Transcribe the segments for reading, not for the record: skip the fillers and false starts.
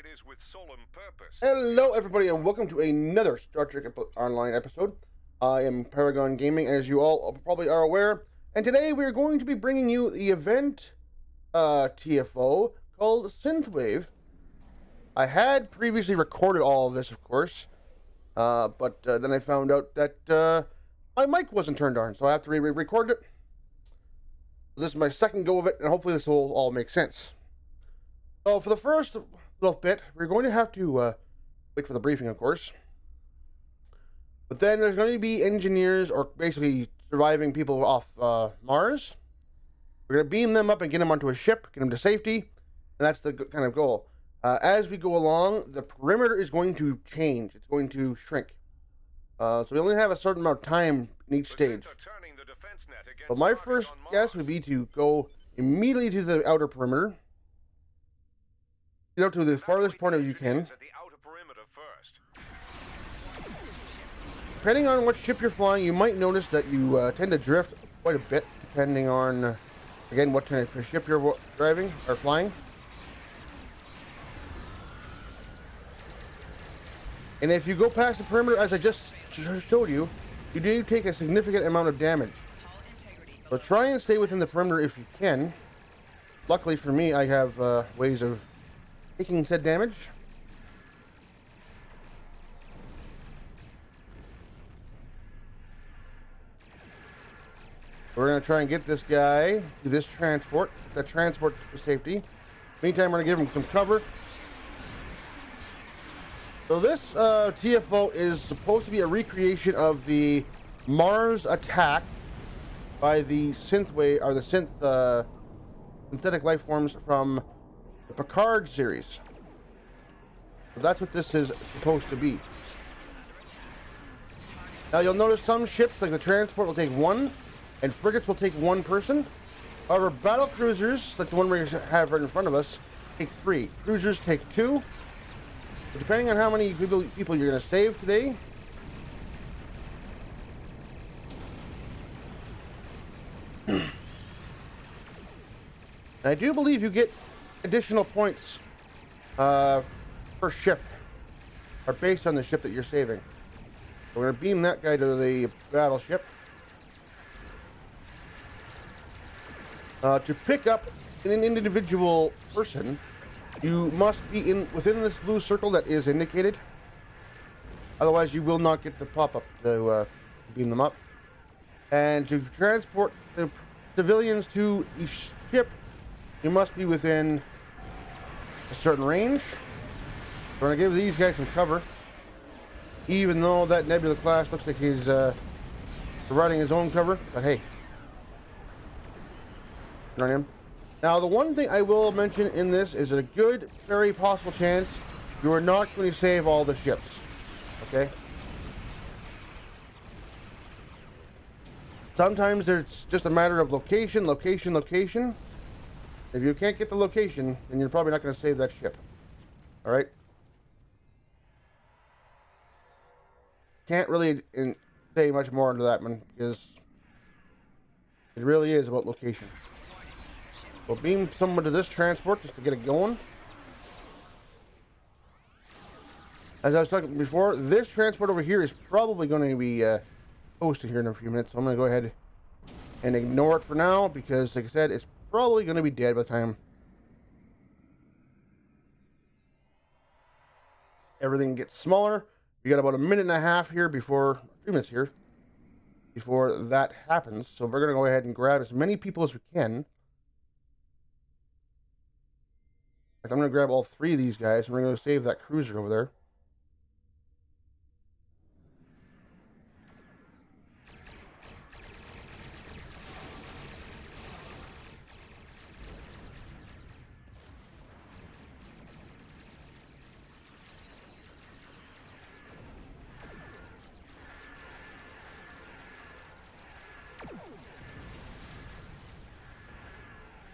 It is with solemn purpose. Hello, everybody, and welcome to another Star Trek Online episode. I am Paragon Gaming, as you all probably are aware, and today we are going to be bringing you the event TFO called Synthwave. I had previously recorded all of this, of course, but then I found out that my mic wasn't turned on, so I have to re-record it. This is my second go of it, and hopefully this will all make sense. So for the first little bit, we're going to have to wait for the briefing, of course. But then there's going to be engineers, or basically surviving people off Mars. We're going to beam them up and get them onto a ship, get them to safety, and that's the kind of goal. As we go along, the perimeter is going to change. It's going to shrink. So we only have a certain amount of time in each stage. But my first guess would be to go immediately to the outer perimeter. Get out to the farthest point you can. Depending on what ship you're flying, you might notice that you tend to drift quite a bit, depending on, again, what kind of ship you're driving or flying. And if you go past the perimeter, as I just showed you, you do take a significant amount of damage. So try and stay within the perimeter if you can. Luckily for me, I have ways of taking said damage. We're going to try and get this guy to this transport, that transport to safety. Meantime, we're going to give him some cover. So this TFO is supposed to be a recreation of the Mars attack by the synthwave, or the synthetic life forms from the Picard series. So that's what this is supposed to be. Now you'll notice some ships, like the transport, will take one, and frigates will take one person. However, battle cruisers, like the one we have right in front of us, take three. Cruisers take two. But depending on how many people you're going to save today, and I do believe you get additional points per ship, or based on the ship that you're saving. So we're going to beam that guy to the battleship. To pick up an individual person, you must be within this blue circle that is indicated. Otherwise, you will not get the pop-up to beam them up. And to transport the civilians to each ship, you must be within a certain range. We're going to give these guys some cover. Even though that Nebula class looks like he's providing his own cover. But hey. On him. Now, the one thing I will mention in this is a good, very possible chance you are not going to save all the ships. Okay? Sometimes it's just a matter of location. If you can't get the location, then you're probably not going to save that ship. Alright? Can't really say much more into that one, because it really is about location. We'll beam someone to this transport just to get it going. As I was talking before, this transport over here is probably going to be posted here in a few minutes. So I'm going to go ahead and ignore it for now, because, like I said, it's probably going to be dead by the time everything gets smaller. We got about a minute and a half here before, 3 minutes here, before that happens. So we're going to go ahead and grab as many people as we can. I'm going to grab all three of these guys, and we're going to save that cruiser over there.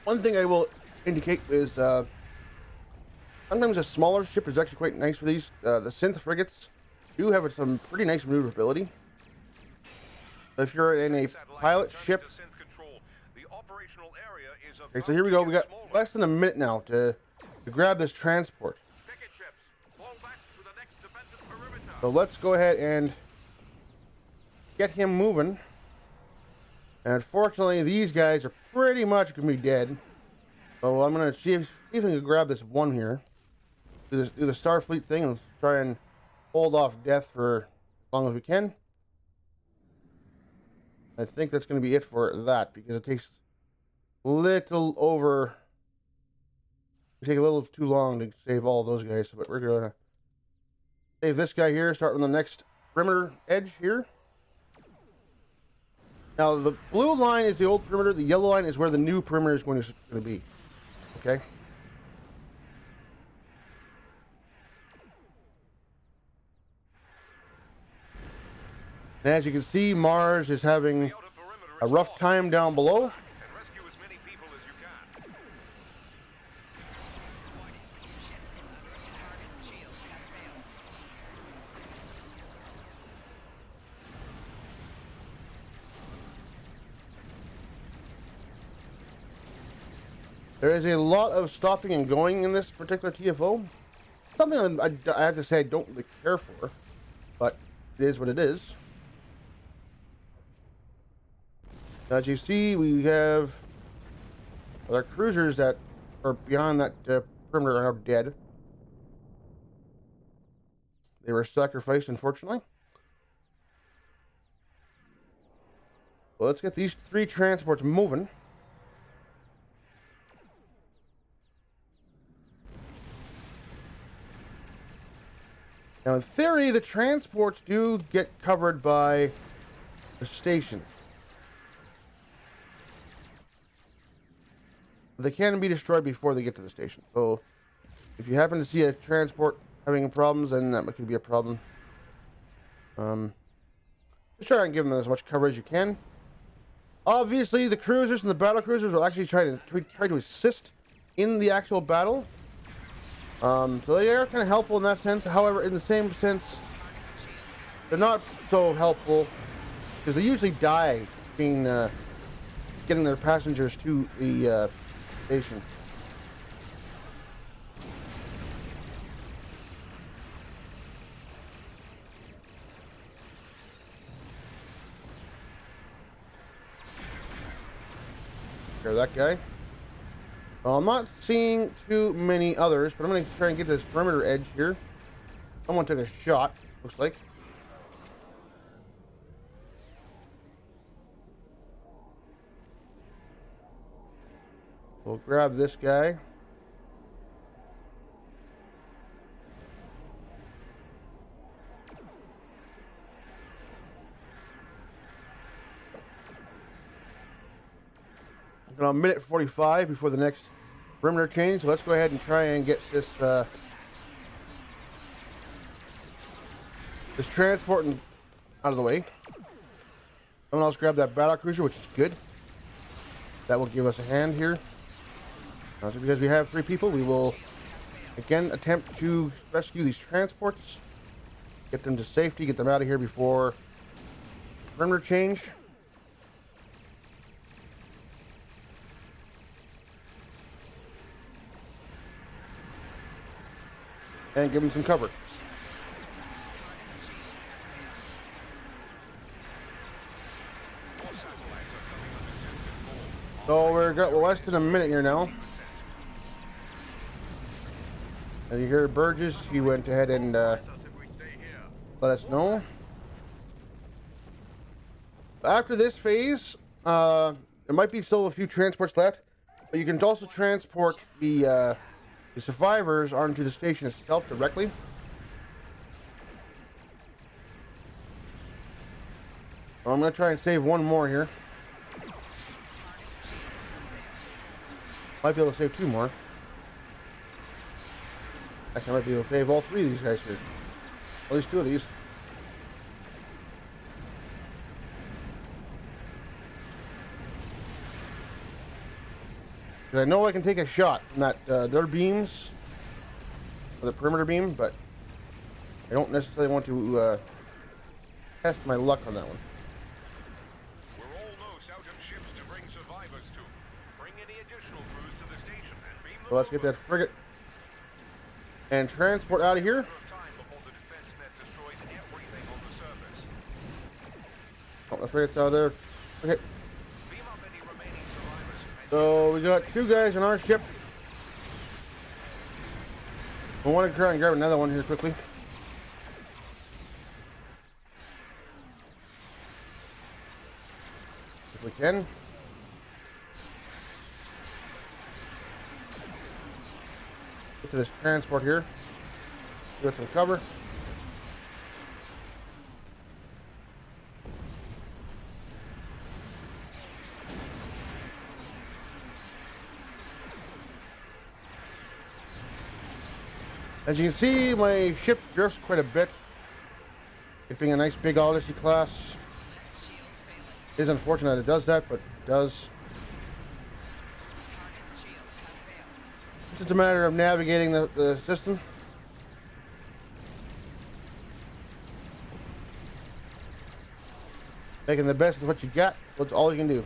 One thing I will indicate is sometimes a smaller ship is actually quite nice for these. The synth frigates do have some pretty nice maneuverability. If you're in a pilot ship... Okay, so here we go. We got less than a minute now to grab this transport. So let's go ahead and get him moving. And unfortunately, these guys are pretty much going to be dead. So I'm going to see if I can grab this one here. Do the Starfleet thing and try and hold off death for as long as we can. I think that's going to be it for that, because it takes a little over... It take a little too long to save all those guys, but we're going to save this guy here, start on the next perimeter edge here. Now, the blue line is the old perimeter. The yellow line is where the new perimeter is going to be. Okay? And as you can see, Mars is having a rough time down below. There is a lot of stopping and going in this particular TFO. Something I have to say I don't really care for, but it is what it is. As you see, we have our cruisers that are beyond that perimeter are now dead. They were sacrificed, unfortunately. Well, let's get these 3 transports moving. Now, in theory, the transports do get covered by the station. They can be destroyed before they get to the station. So, if you happen to see a transport having problems, then that could be a problem. Just try and give them as much cover as you can. Obviously, the cruisers and the battle cruisers will actually try to assist in the actual battle. So they are kind of helpful in that sense. However, in the same sense, they're not so helpful because they usually die being getting their passengers to the station. Hear that guy? Well, I'm not seeing too many others, but I'm going to try and get this perimeter edge here. Someone took a shot, looks like. We'll grab this guy. A minute 45 before the next perimeter change. So let's go ahead and try and get this this transport out of the way. Someone else grab that battle cruiser, which is good. That will give us a hand here. So because we have 3 people, we will again attempt to rescue these transports, get them to safety, get them out of here before perimeter change. And give them some cover. So we're less than a minute here now. And you hear Burgess, he went ahead and let us know. After this phase, there might be still a few transports left, but you can also transport the survivors onto the station itself directly. I'm going to try and save one more here. Might be able to save 2 more. Actually, I might be able to save all 3 of these guys here. At least 2 of these. Because I know I can take a shot from that their beams, or the perimeter beam, but I don't necessarily want to test my luck on that one. We're almost out of ships to bring survivors to. Bring any additional crews to the station and beam them. So let's get that frigate and transport out of here. afraid it's out there. Okay. Beam up any remaining survivors. So we got 2 guys on our ship. I want to try and grab another one here quickly. If we can. Get to this transport here. Get some cover. As you can see, my ship drifts quite a bit. It being a nice big Odyssey class. It is unfortunate it does that, but it does. It's just a matter of navigating the system. Making the best of what you got. That's all you can do.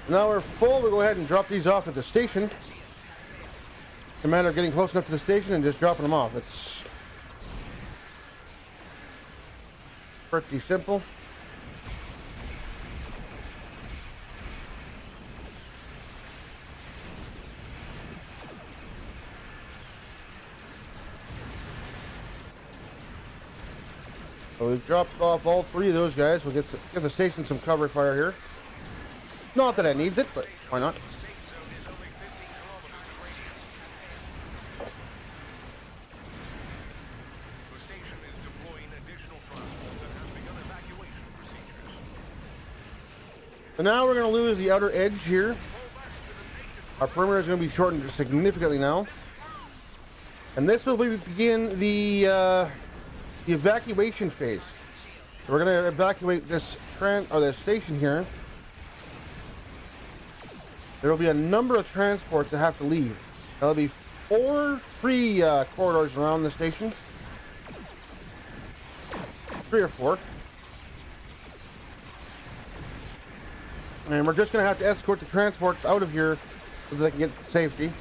Now we're full. We'll go ahead and drop these off at the station. It's a matter of getting close enough to the station and just dropping them off. It's pretty simple. So we've dropped off all 3 of those guys. We'll get the station some cover fire here. Not that it needs it, but why not? So now we're going to lose the outer edge here. Our perimeter is going to be shortened significantly now. And this will begin the evacuation phase. So we're going to evacuate this station here. There will be a number of transports that have to leave. There'll be 3 corridors around the station. 3 or 4. And we're just going to have to escort the transports out of here so that they can get to safety.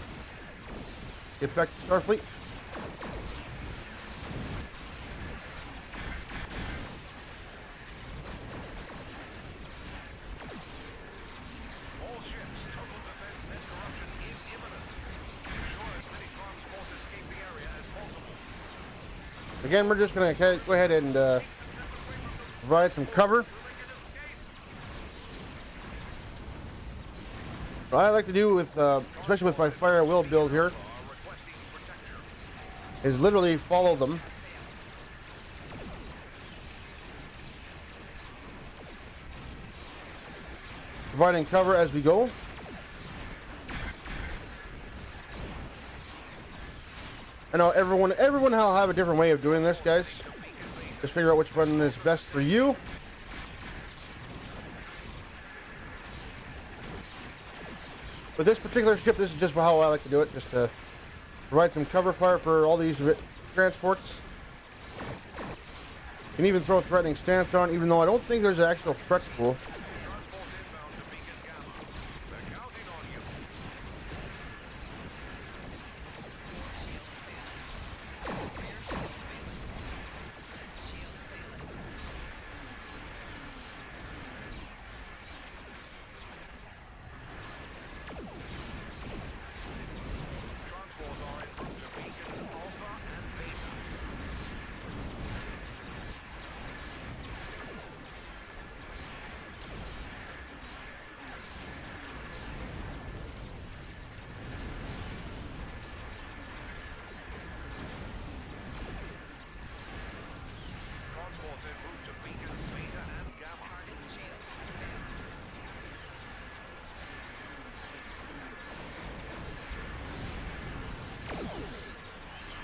Get back to Starfleet. Again, we're just going to go ahead and provide some cover. What I like to do with, especially with my fire will build here, is literally follow them. Providing cover as we go. I know everyone will have a different way of doing this, guys. Just figure out which one is best for you. With this particular ship, this is just how I like to do it, just to provide some cover fire for all these transports. You can even throw a threatening stance on, even though I don't think there's an actual threat pool.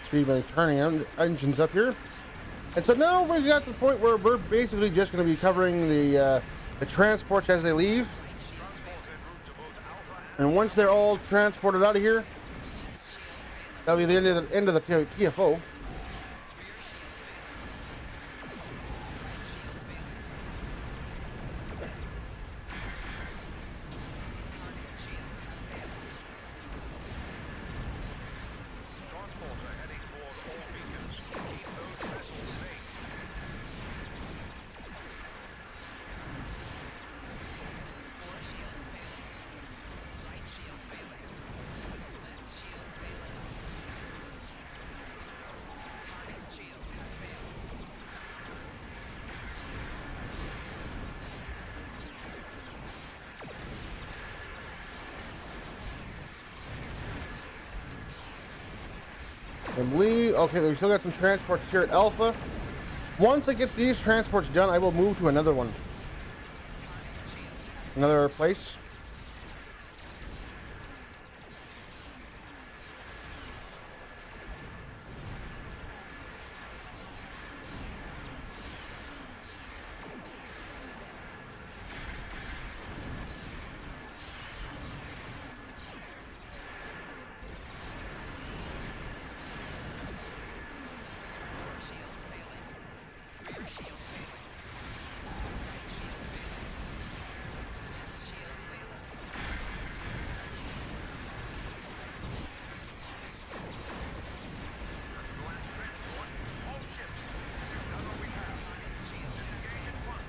Speed by turning engines up here. And so now we got to the point where we're basically just going to be covering the transports as they leave. And once they're all transported out of here, that'll be the end of the TFO. I believe, okay, we still got some transports here at Alpha. Once I get these transports done, I will move to another one. Another place.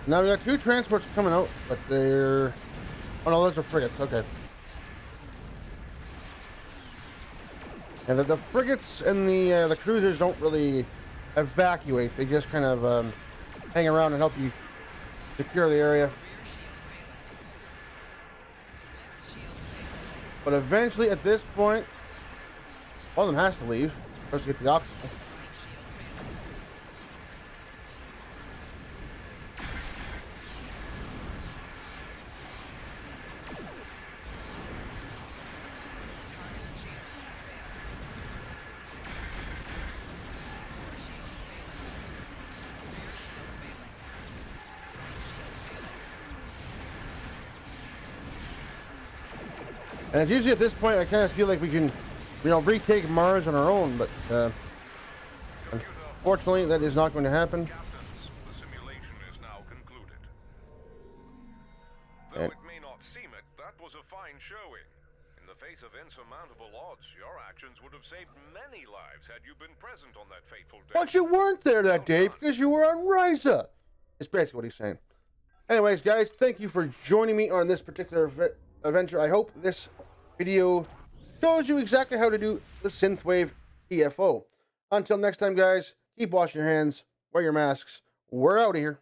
Now we got two transports coming out, but they're... Oh no, those are frigates, okay. And the frigates and the cruisers don't really evacuate. They just kind of hang around and help you secure the area. But eventually, at this point, one of them has to leave. Supposed to get the option. And it's usually at this point I kind of feel like we can, you know, retake Mars on our own, but unfortunately that is not going to happen. Captains, the simulation is now concluded. Though it may not seem it, that was a fine showing. In the face of insurmountable odds, your actions would have saved many lives had you been present on that fateful day. But you weren't there that day because you were on Ryza. It's basically what he's saying. Anyways, guys, thank you for joining me on this particular adventure. I hope this video shows you exactly how to do the Synthwave TFO. Until next time, guys, keep washing your hands, wear your masks. We're out of here.